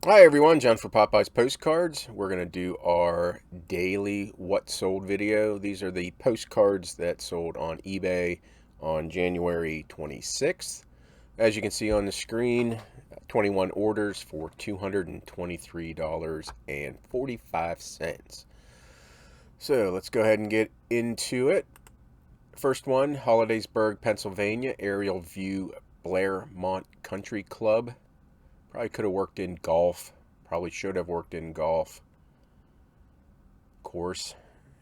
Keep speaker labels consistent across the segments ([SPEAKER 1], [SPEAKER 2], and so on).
[SPEAKER 1] Hi everyone, John for Popeyes Postcards. We're going to do our daily what sold video. These are the postcards that sold on eBay on January 26th. As you can see on the screen, 21 orders for $223.45. So let's go ahead and get into it. First one, Hollidaysburg, Pennsylvania, aerial view Blairmont Country Club. Probably could have worked in golf. Probably should have worked in golf. Course.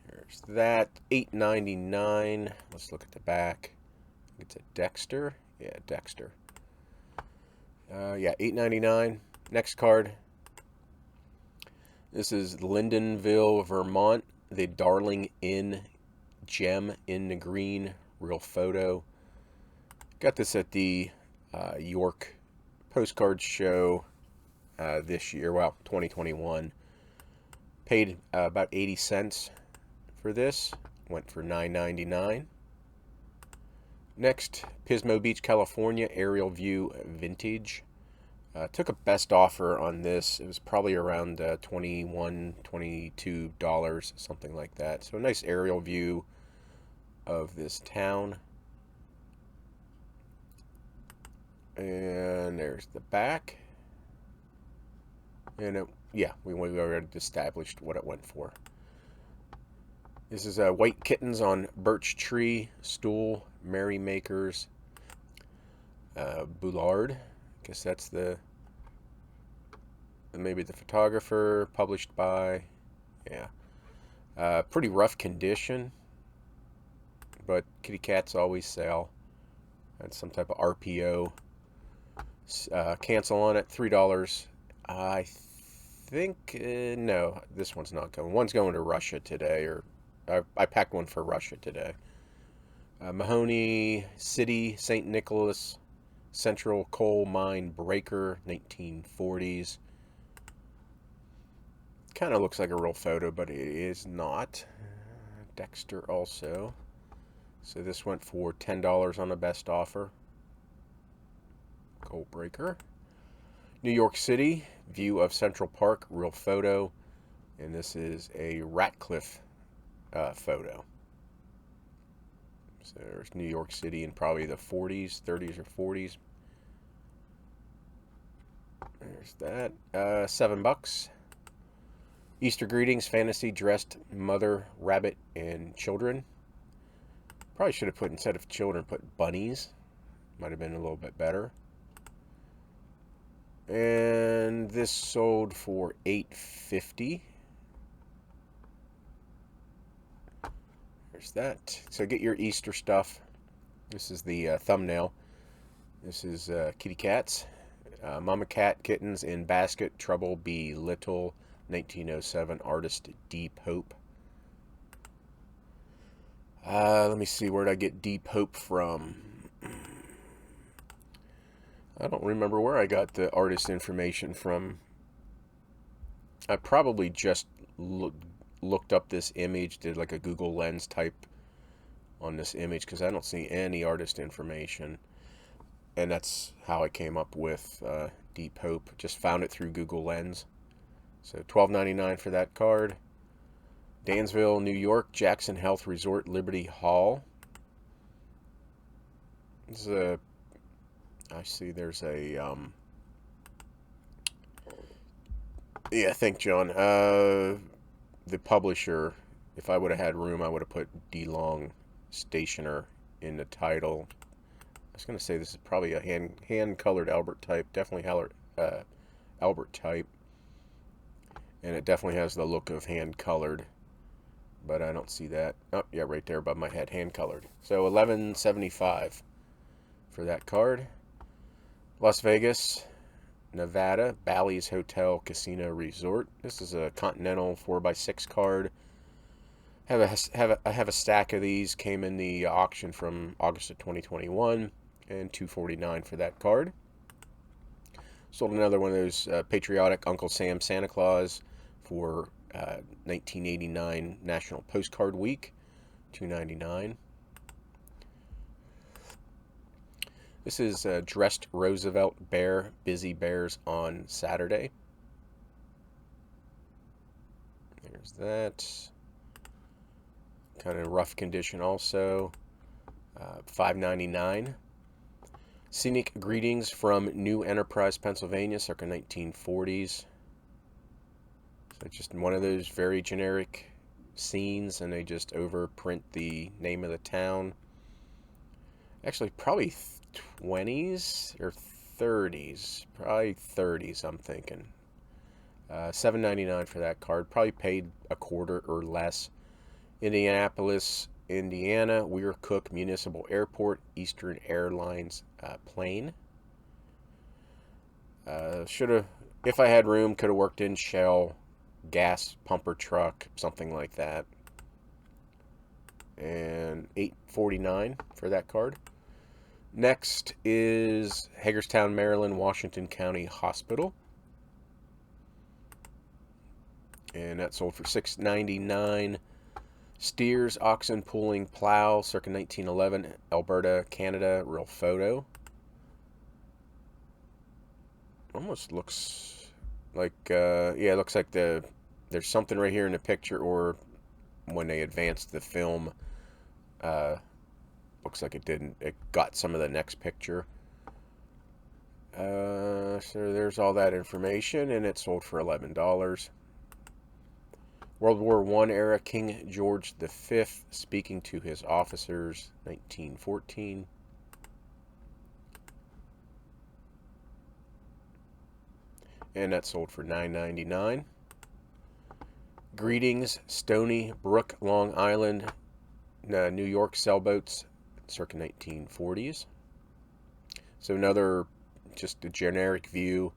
[SPEAKER 1] There's that. $8.99. Let's look at the back. It's a Dexter. Yeah, Dexter. Yeah, $8.99. Next card. This is Lyndonville, Vermont. The Darling Inn gem in the green. Real photo. Got this at the York Postcard show this year, well, 2021. Paid about 80 cents for this. Went for $9.99. Next, Pismo Beach, California, aerial view vintage. Took a best offer on this. It was probably around $21, $22, something like that. So a nice aerial view of this town. And there's the back. And yeah, we already established what it went for. This is white kittens on birch tree stool, merrymakers, Boulard. I guess that's maybe the photographer. Published by, yeah, pretty rough condition, but kitty cats always sell. That's some type of RPO. Cancel on it, $3. I think no, this one's not going. One's going to Russia today, or I packed one for Russia today. Mahoney City, St. Nicholas, Central Coal Mine Breaker, 1940s. Kind of looks like a real photo, but it is not. Dexter also. So this went for $10 on the best offer. Coal Breaker. New York City, view of Central Park, real photo. And this is a Ratcliffe photo. So there's New York City in probably the 40s, 30s or 40s. There's that. $7. Easter greetings, fantasy dressed mother, rabbit, and children. Probably should have put, instead of children, put bunnies. Might have been a little bit better. And this sold for $8.50. There's that. So get your Easter stuff. This is the thumbnail. This is kitty cats. Mama cat kittens in basket. Trouble Be Little. 1907. Artist Deep Hope. Let me see. Where'd I get Deep Hope from? I don't remember where I got the artist information from. I probably just looked up this image, did like a Google Lens type on this image, because I don't see any artist information. And that's how I came up with Deep Hope. Just found it through Google Lens. So $12.99 for that card. Dansville, New York, Jackson Health Resort, Liberty Hall. This is I see there's a, yeah, thank John. The publisher, if I would have had room, I would have put DeLong Stationer in the title. I was going to say this is probably a hand-colored Albert type. Definitely Albert type. And it definitely has the look of hand-colored. But I don't see that. Oh, yeah, right there above my head, hand-colored. So $11.75 for that card. Las Vegas, Nevada, Bally's Hotel Casino Resort. This is a Continental 4x6 card. I have a stack of these. Came in the auction from August of 2021, and $249 for that card. Sold another one of those patriotic Uncle Sam Santa Claus for 1989 National Postcard Week, $299. This is Dressed Roosevelt Bear, Busy Bears on Saturday. There's that. Kind of rough condition also. $5.99. Scenic Greetings from New Enterprise, Pennsylvania, circa 1940s. So just one of those very generic scenes, and they just overprint the name of the town. Actually, probably 20s or 30s. Probably 30s, I'm thinking. $7.99 for that card. Probably paid a quarter or less. Indianapolis, Indiana, Weir Cook Municipal Airport, Eastern Airlines plane. Should have, if I had room, could have worked in Shell, gas pumper truck, something like that. And $8.49 for that card. Next is Hagerstown, Maryland, Washington County Hospital. And that sold for $6.99. Steers Oxen Pulling Plow, circa 1911, Alberta, Canada. Real photo. Almost looks like, yeah, it looks like there's something right here in the picture, or when they advanced the film, looks like it got some of the next picture. So there's all that information, and it sold for $11. World War I era, King George V speaking to his officers, 1914. And that sold for $9.99. Greetings, Stony Brook, Long Island, New York sailboats, circa 1940s. So another, just a generic view.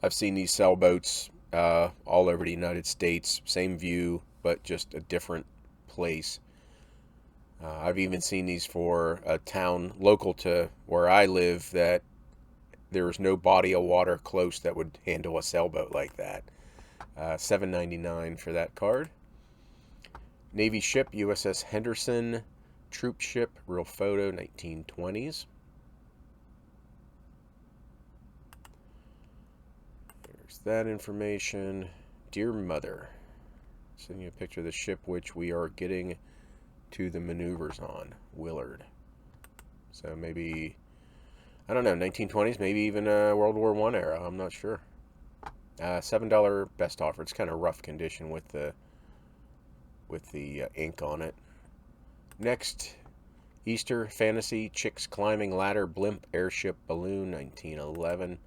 [SPEAKER 1] I've seen these sailboats all over the United States. Same view, but just a different place. I've even seen these for a town local to where I live that there is no body of water close that would handle a sailboat like that. $7.99 for that card. Navy ship, USS Henderson, troop ship, real photo, 1920s. There's that information. Dear Mother, sending you a picture of the ship which we are getting to the maneuvers on, Willard. So maybe, I don't know, 1920s, maybe even World War I era, I'm not sure. $7 best offer. It's kind of rough condition with the ink on it. Next, Easter Fantasy Chicks Climbing Ladder Blimp Airship Balloon, 1911.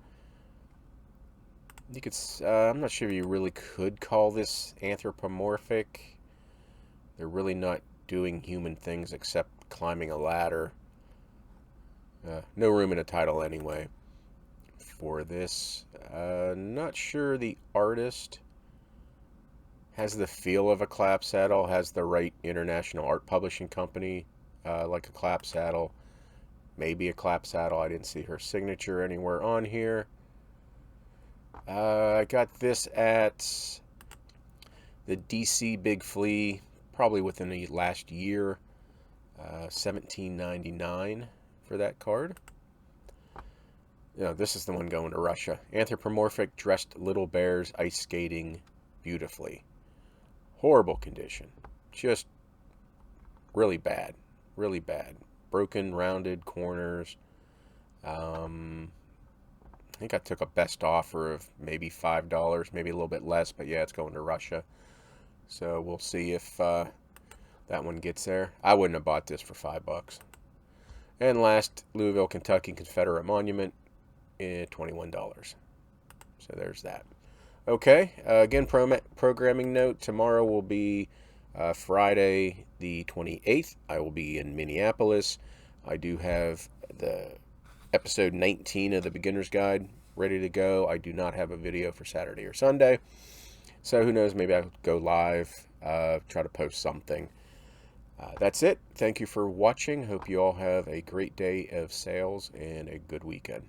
[SPEAKER 1] You could, I'm not sure you really could call this anthropomorphic. They're really not doing human things except climbing a ladder. No room in the title anyway for this. Not sure the artist has the feel of a clap saddle, has the right international art publishing company, like a clap saddle. Maybe a clap saddle. I didn't see her signature anywhere on here. I got this at the DC Big Flea, probably within the last year. $17.99 for that card. This is the one going to Russia. Anthropomorphic dressed little bears ice skating beautifully. Horrible condition. Just really bad. Really bad. Broken, rounded corners. I think I took a best offer of maybe $5, maybe a little bit less, but yeah, it's going to Russia. So we'll see if that one gets there. I wouldn't have bought this for $5. And last, Louisville, Kentucky Confederate Monument, $21. So there's that. Okay, again, programming note, tomorrow will be Friday the 28th. I will be in Minneapolis. I do have the episode 19 of the Beginner's Guide ready to go. I do not have a video for Saturday or Sunday. So who knows, maybe I'll go live, try to post something. That's it. Thank you for watching. Hope you all have a great day of sales and a good weekend.